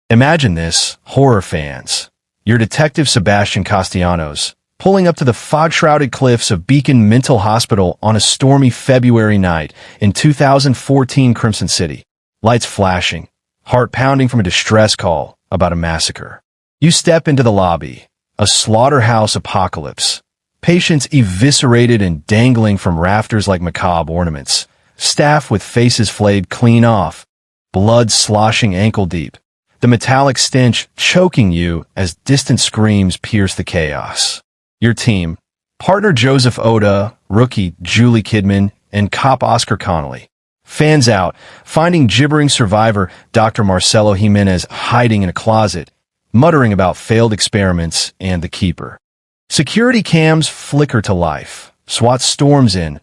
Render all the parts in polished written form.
Imagine this, horror fans. Your detective Sebastian Castellanos, pulling up to the fog-shrouded cliffs of Beacon Mental Hospital on a stormy February night in 2014 Crimson City. Lights flashing, heart pounding from a distress call about a massacre. You step into the lobby, a slaughterhouse apocalypse. Patients eviscerated and dangling from rafters like macabre ornaments. Staff with faces flayed clean off, blood sloshing ankle-deep. The metallic stench choking you as distant screams pierce the chaos. Your team, partner Joseph Oda, rookie Julie Kidman, and cop Oscar Connolly, fans out, finding gibbering survivor Dr. Marcelo Jimenez hiding in a closet, muttering about failed experiments and the keeper. Security cams flicker to life. SWAT storms in,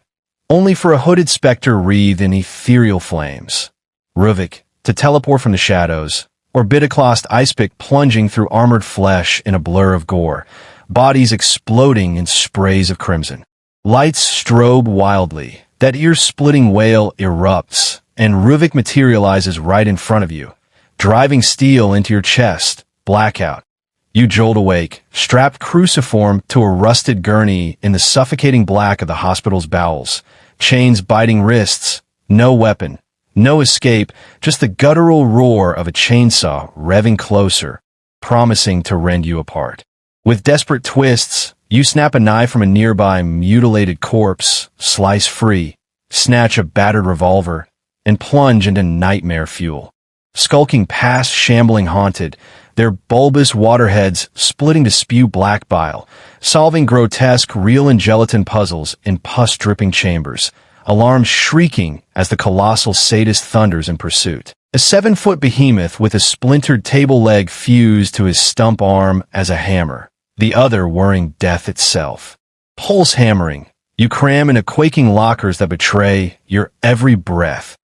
only for a hooded specter wreathed in ethereal flames. Ruvik, to teleport from the shadows, or Bitaclost Icepick plunging through armored flesh in a blur of gore, bodies exploding in sprays of crimson. Lights strobe wildly, that ear-splitting wail erupts, and Ruvik materializes right in front of you, driving steel into your chest. Blackout. You jolt awake, strapped cruciform to a rusted gurney in the suffocating black of the hospital's bowels, chains biting wrists, no weapon, no escape, just the guttural roar of a chainsaw revving closer, promising to rend you apart. With desperate twists, you snap a knife from a nearby mutilated corpse, slice free, snatch a battered revolver, and plunge into nightmare fuel. Skulking past shambling haunted, their bulbous waterheads splitting to spew black bile, solving grotesque real and gelatin puzzles in pus-dripping chambers, alarms shrieking as the colossal sadist thunders in pursuit. A 7-foot behemoth with a splintered table leg fused to his stump arm as a hammer, the other whirring death itself. Pulse hammering, you cram into quaking lockers that betray your every breath.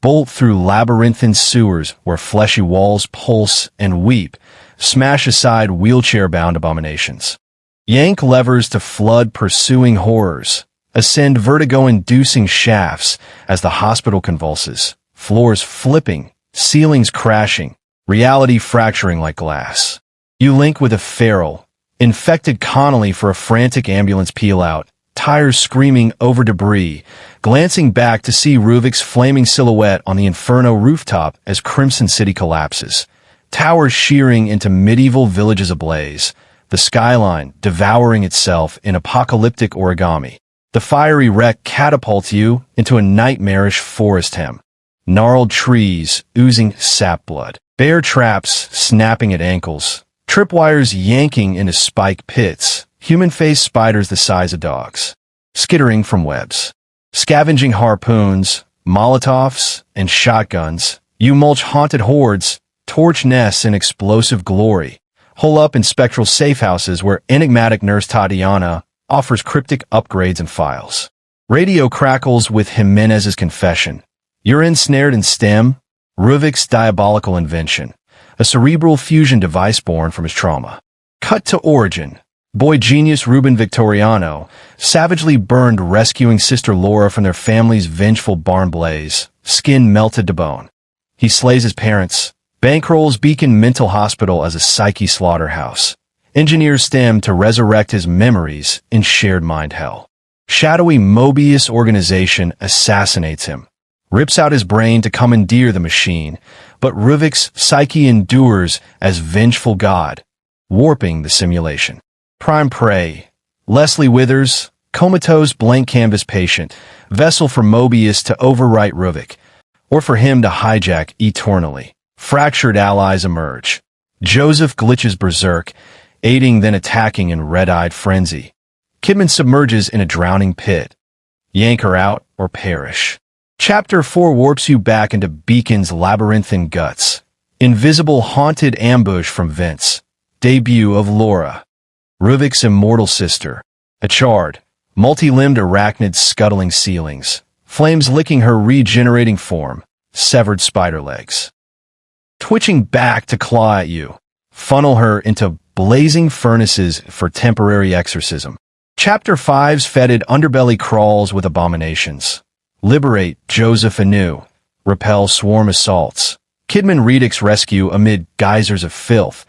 Bolt through labyrinthine sewers where fleshy walls pulse and weep, smash aside wheelchair-bound abominations. Yank levers to flood pursuing horrors, ascend vertigo-inducing shafts as the hospital convulses, floors flipping, ceilings crashing, reality fracturing like glass. You link with a feral, infected Connolly for a frantic ambulance peel-out, tires screaming over debris, glancing back to see Ruvik's flaming silhouette on the Inferno rooftop as Crimson City collapses. Towers shearing into medieval villages ablaze, the skyline devouring itself in apocalyptic origami. The fiery wreck catapults you into a nightmarish forest hem. Gnarled trees oozing sap blood, bear traps snapping at ankles, tripwires yanking into spike pits, human-faced spiders the size of dogs, skittering from webs. Scavenging harpoons, Molotovs, and shotguns, you mulch haunted hordes, torch nests in explosive glory, hole up in spectral safe houses where enigmatic nurse Tatiana offers cryptic upgrades and files. Radio crackles with Jimenez's confession. You're ensnared in STEM, Ruvik's diabolical invention, a cerebral fusion device born from his trauma. Cut to origin. Boy genius Ruben Victoriano, savagely burned rescuing Sister Laura from their family's vengeful barn blaze, skin melted to bone. He slays his parents, bankrolls Beacon Mental Hospital as a psyche slaughterhouse, engineers STEM to resurrect his memories in shared mind hell. Shadowy Mobius organization assassinates him, rips out his brain to commandeer the machine, but Ruvik's psyche endures as vengeful god, warping the simulation. Prime prey, Leslie Withers, comatose blank canvas patient, vessel for Mobius to overwrite Ruvik, or for him to hijack eternally. Fractured allies emerge. Joseph glitches berserk, aiding then attacking in red-eyed frenzy. Kidman submerges in a drowning pit. Yank her out or perish. Chapter 4 warps you back into Beacon's labyrinthine guts. Invisible haunted ambush from vents. Debut of Laura, Ruvik's immortal sister. A charred, multi-limbed arachnid scuttling ceilings. Flames licking her regenerating form. Severed spider legs. Twitching back to claw at you. Funnel her into blazing furnaces for temporary exorcism. Chapter 5's fetid underbelly crawls with abominations. Liberate Joseph anew. Repel swarm assaults. Kidman Rudik's rescue amid geysers of filth.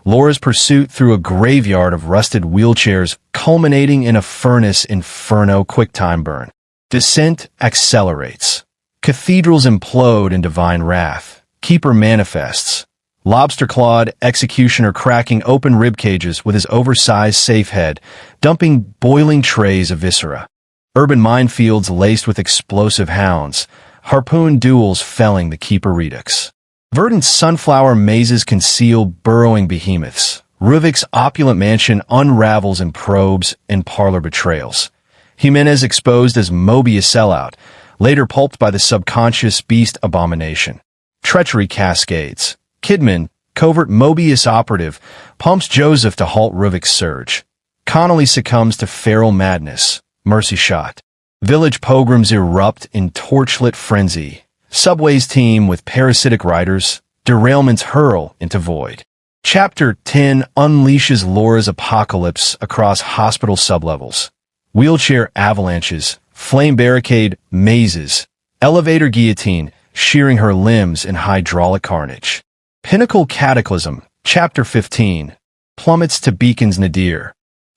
Laura's pursuit through a graveyard of rusted wheelchairs culminating in a furnace inferno quicktime burn. Descent accelerates. Cathedrals implode in divine wrath. Keeper manifests. Lobster-clawed executioner cracking open rib cages with his oversized safe head, dumping boiling trays of viscera. Urban minefields laced with explosive hounds. Harpoon duels felling the Keeper Redux. Verdant sunflower mazes conceal burrowing behemoths. Ruvik's opulent mansion unravels in probes and parlor betrayals. Jimenez exposed as Mobius sellout, later pulped by the subconscious beast abomination. Treachery cascades. Kidman, covert Mobius operative, pumps Joseph to halt Ruvik's surge. Connolly succumbs to feral madness. Mercy shot. Village pogroms erupt in torchlit frenzy. Subway's team with parasitic riders. Derailments hurl into void. Chapter 10 unleashes Laura's apocalypse across hospital sublevels. Wheelchair avalanches. Flame barricade mazes. Elevator guillotine, shearing her limbs in hydraulic carnage. Pinnacle Cataclysm, Chapter 15, plummets to Beacon's nadir.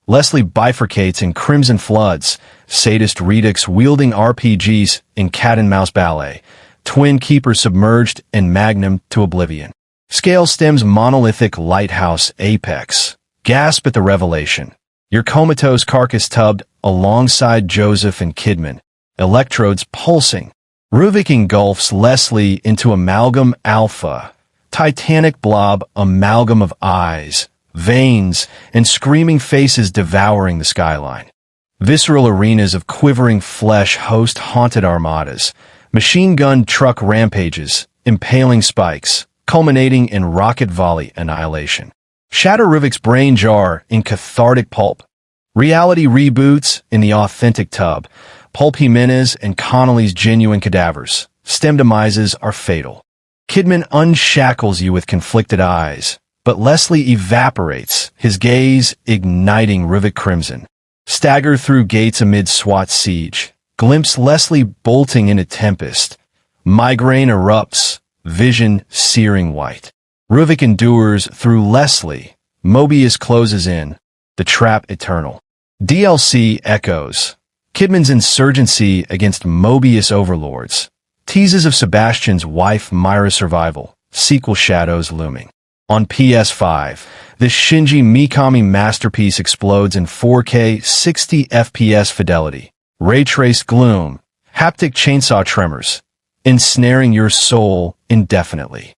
Leslie bifurcates in Crimson Floods, sadist Redux wielding RPGs in cat-and-mouse ballet, twin keepers submerged in Magnum to oblivion. Scale stems monolithic lighthouse apex. Gasp at the revelation. Your comatose carcass tubbed alongside Joseph and Kidman, electrodes pulsing. Ruvik engulfs Leslie into amalgam alpha. Titanic blob amalgam of eyes, veins, and screaming faces devouring the skyline. Visceral arenas of quivering flesh host haunted armadas, machine gun truck rampages, impaling spikes, culminating in rocket volley annihilation. Shatter Ruvik's brain jar in cathartic pulp. Reality reboots in the authentic tub. Pulp Jimenez and Connolly's genuine cadavers. Stem demises are fatal. Kidman unshackles you with conflicted eyes, but Leslie evaporates, his gaze igniting Ruvik crimson. Stagger through gates amid SWAT siege. Glimpse Leslie bolting in a tempest. Migraine erupts, vision searing white. Ruvik endures through Leslie. Mobius closes in. The trap eternal. DLC echoes. Kidman's insurgency against Mobius overlords. Teases of Sebastian's wife Myra's survival. Sequel shadows looming. On PS5, this Shinji Mikami masterpiece explodes in 4K 60 FPS fidelity. Ray-traced gloom. Haptic chainsaw tremors. Ensnaring your soul indefinitely.